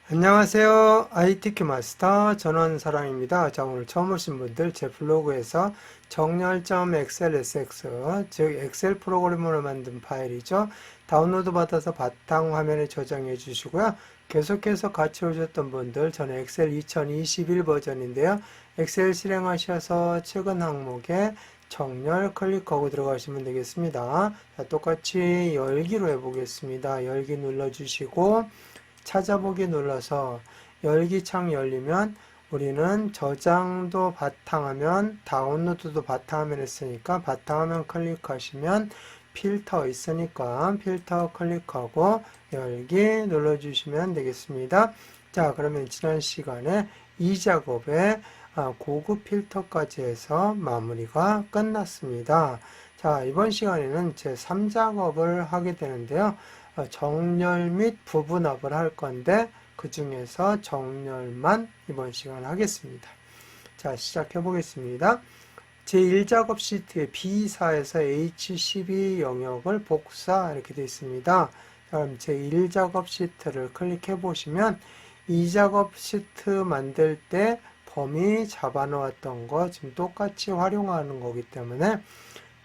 안녕하세요. ITQ 마스터 전원사랑입니다. 자, 오늘 처음 오신 분들 제 블로그에서 정렬.xlsx, 즉 엑셀 프로그램으로 만든 파일이죠. 다운로드 받아서 바탕 화면에 저장해 주시고요. 계속해서 같이 오셨던 분들, 저는 엑셀 2021 버전인데요. 엑셀 실행하셔서 최근 항목에 정렬 클릭하고 들어가시면 되겠습니다. 자, 똑같이 열기로 해보겠습니다. 열기 눌러주시고 찾아보기 눌러서 열기 창 열리면 우리는 저장도 바탕화면, 다운로드도 바탕화면 했으니까 바탕화면 클릭하시면 필터 있으니까 필터 클릭하고 열기 눌러주시면 되겠습니다. 자, 그러면 지난 시간에 이 작업에 고급 필터까지 해서 마무리가 끝났습니다. 자, 이번 시간에는 제 3작업을 하게 되는데요. 정렬 및 부분합을 할 건데 그 중에서 정렬만 이번 시간 하겠습니다. 자, 시작해 보겠습니다. 제1작업 시트의 B4에서 H12 영역을 복사 이렇게 되어 있습니다. 그럼 제1작업 시트를 클릭해 보시면 2작업 시트 만들 때 범위 잡아 놓았던 거 지금 똑같이 활용하는 거기 때문에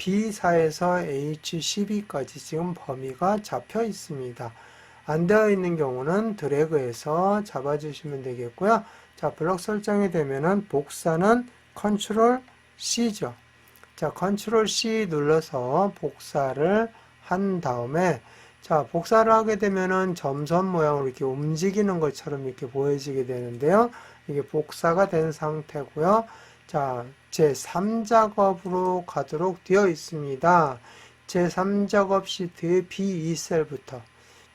B4에서 H12까지 지금 범위가 잡혀 있습니다. 안 되어 있는 경우는 드래그해서 잡아주시면 되겠고요. 자, 블럭 설정이 되면은 복사는 컨트롤 C죠. 자, 컨트롤 C 눌러서 복사를 한 다음에 자, 복사를 하게 되면은 점선 모양으로 이렇게 움직이는 것처럼 이렇게 보여지게 되는데요. 이게 복사가 된 상태고요. 자, 제3작업으로 가도록 되어 있습니다. 제3작업 시트의 B2셀부터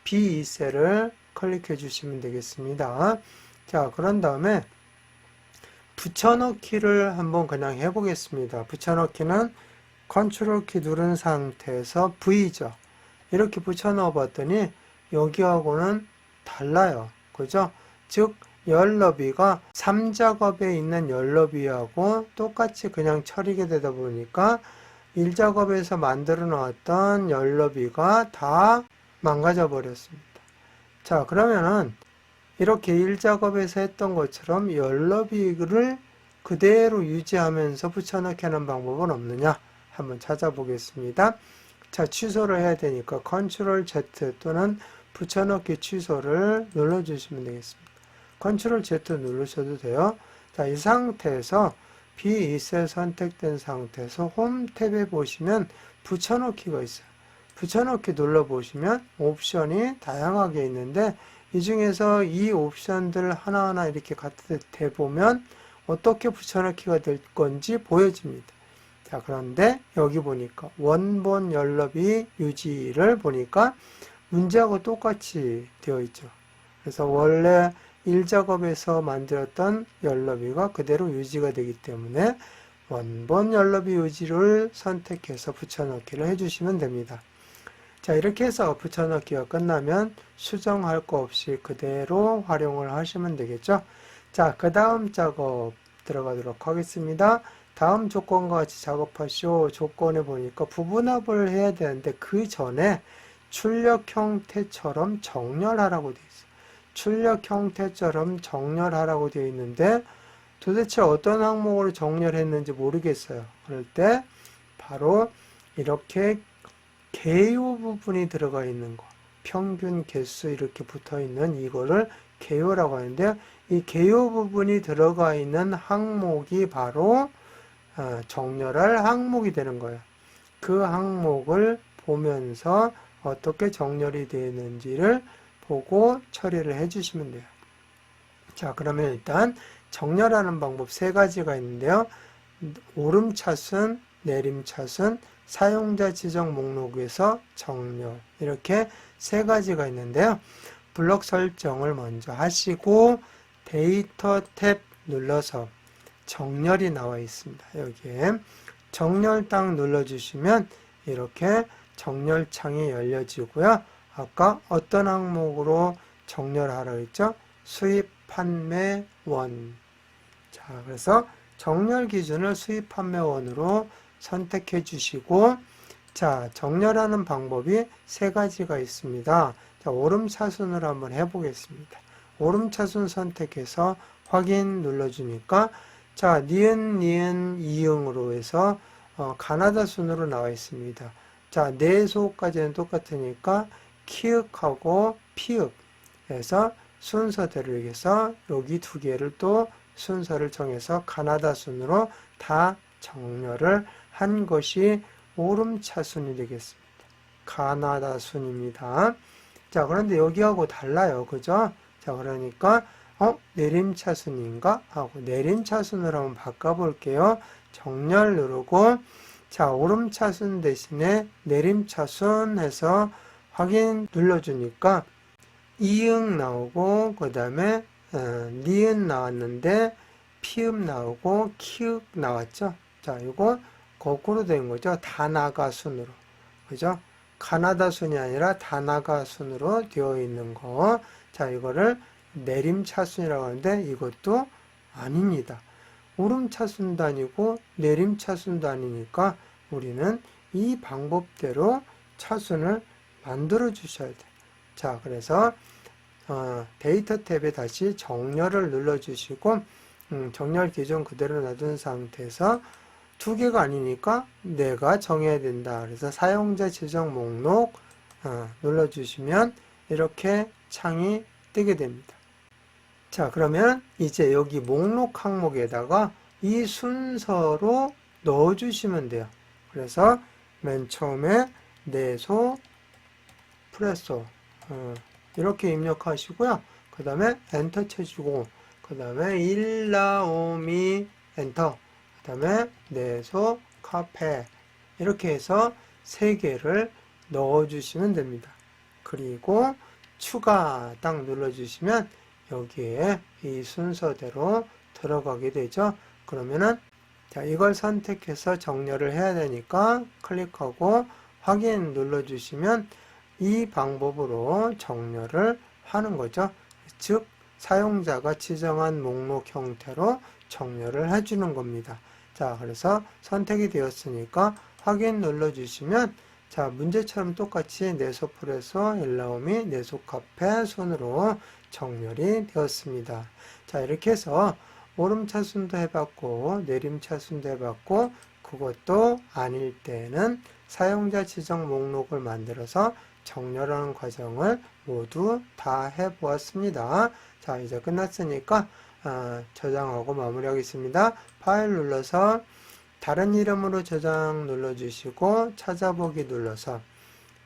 B2셀을 클릭해 주시면 되겠습니다. 자, 그런 다음에 붙여넣기를 한번 그냥 해보겠습니다. 붙여넣기는 컨트롤 키 누른 상태에서 V죠. 이렇게 붙여넣어 봤더니 여기하고는 달라요. 그죠? 즉 열 너비가 3작업에 있는 열 너비하고 똑같이 그냥 처리게 되다 보니까 1작업에서 만들어 놓았던 열 너비가 다 망가져 버렸습니다. 자, 그러면은 이렇게 1작업에서 했던 것처럼 열 너비를 그대로 유지하면서 붙여넣기 하는 방법은 없느냐 한번 찾아보겠습니다. 자, 취소를 해야 되니까 컨트롤 Z 또는 붙여넣기 취소를 눌러주시면 되겠습니다. 컨트롤 Z 누르셔도 돼요. 자, 이 상태에서 B2셀 선택된 상태에서 홈 탭에 보시면 붙여넣기가 있어요. 붙여넣기 눌러보시면 옵션이 다양하게 있는데 이 중에서 이 옵션들 하나하나 이렇게 갖다 대보면 어떻게 붙여넣기가 될 건지 보여집니다. 자, 그런데 여기 보니까 원본 열너비 유지를 보니까 문제하고 똑같이 되어 있죠. 그래서 원래 1작업에서 만들었던 열너비가 그대로 유지가 되기 때문에 원본 열너비 유지를 선택해서 붙여넣기를 해주시면 됩니다. 자, 이렇게 해서 붙여넣기가 끝나면 수정할 거 없이 그대로 활용을 하시면 되겠죠. 자, 그 다음 작업 들어가도록 하겠습니다. 다음 조건과 같이 작업하시오. 조건에 보니까 부분합을 해야 되는데 그 전에 출력 형태처럼 정렬하라고 되어 있어요. 출력 형태처럼 정렬하라고 되어 있는데 도대체 어떤 항목으로 정렬했는지 모르겠어요. 그럴 때 바로 이렇게 개요 부분이 들어가 있는 거, 평균 개수 이렇게 붙어 있는 이거를 개요라고 하는데요. 이 개요 부분이 들어가 있는 항목이 바로 정렬할 항목이 되는 거예요. 그 항목을 보면서 어떻게 정렬이 되는지를 보고 처리를 해주시면 돼요. 자, 그러면 일단 정렬하는 방법 세 가지가 있는데요. 오름차순, 내림차순, 사용자 지정 목록에서 정렬 이렇게 세 가지가 있는데요. 블럭 설정을 먼저 하시고 데이터 탭 눌러서 정렬이 나와 있습니다. 여기에 정렬 딱 눌러주시면 이렇게 정렬 창이 열려지고요. 아까 어떤 항목으로 정렬하라 했죠? 수입, 판매, 원. 자, 그래서 정렬 기준을 수입, 판매, 원으로 선택해 주시고 자, 정렬하는 방법이 세 가지가 있습니다. 자, 오름차순으로 한번 해보겠습니다. 오름차순 선택해서 확인 눌러주니까 자, 니은, 이응으로 해서 가나다 순으로 나와 있습니다. 자, 내소까지는 똑같으니까 키읔하고 피읔 해서 순서대로 해서 여기 두 개를 또 순서를 정해서 가나다 순으로 다 정렬을 한 것이 오름차순이 되겠습니다. 가나다 순입니다. 자, 그런데 여기하고 달라요. 그죠? 자, 그러니까 내림차순인가? 하고 내림차순으로 한번 바꿔볼게요. 정렬 누르고 자, 오름차순 대신에 내림차순 해서 확인 눌러주니까 이응 나오고 그 다음에 니은 나왔는데 피읍 나오고 키읔 나왔죠. 자, 이거 거꾸로 된 거죠. 다나가 순으로. 그죠? 가나다 순이 아니라 다나가 순으로 되어 있는 거. 자, 이거를 내림차순이라고 하는데 이것도 아닙니다. 오름차순도 아니고 내림차순도 아니니까 우리는 이 방법대로 차순을 만들어 주셔야 돼요. 자, 그래서 데이터 탭에 다시 정렬을 눌러 주시고 정렬 기준 그대로 놔둔 상태에서 두 개가 아니니까 내가 정해야 된다. 그래서 사용자 지정 목록 눌러주시면 이렇게 창이 뜨게 됩니다. 자, 그러면 이제 여기 목록 항목에다가 이 순서로 넣어주시면 돼요. 그래서 맨 처음에 내소, 프레소 이렇게 입력하시고요. 그 다음에 엔터 쳐주고 그 다음에 일라오미 엔터 그 다음에 내소 카페 이렇게 해서 세 개를 넣어주시면 됩니다. 그리고 추가 딱 눌러주시면 여기에 이 순서대로 들어가게 되죠. 그러면은 자, 이걸 선택해서 정렬을 해야 되니까 클릭하고 확인 눌러주시면 이 방법으로 정렬을 하는 거죠. 즉 사용자가 지정한 목록 형태로 정렬을 해주는 겁니다. 자, 그래서 선택이 되었으니까 확인 눌러주시면 자, 문제처럼 똑같이 내소프레소, 일라오미, 내소카페 순으로 정렬이 되었습니다. 자, 이렇게 해서 오름차순도 해봤고 내림차순도 해봤고 그것도 아닐 때는 사용자 지정 목록을 만들어서 정렬하는 과정을 모두 다 해보았습니다. 자, 이제 끝났으니까 저장하고 마무리하겠습니다. 파일 눌러서 다른 이름으로 저장 눌러주시고 찾아보기 눌러서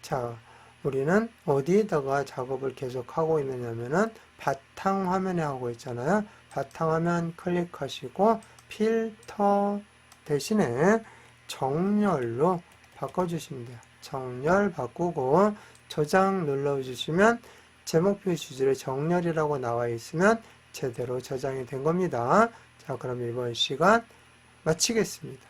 자, 우리는 어디에다가 작업을 계속 하고 있느냐면은 바탕 화면에 하고 있잖아요. 바탕화면 클릭하시고 필터 대신에 정렬로 바꿔주시면 돼요. 정렬 바꾸고 저장 눌러주시면 제목표 주제에 정렬이라고 나와 있으면 제대로 저장이 된 겁니다. 자, 그럼 이번 시간 마치겠습니다.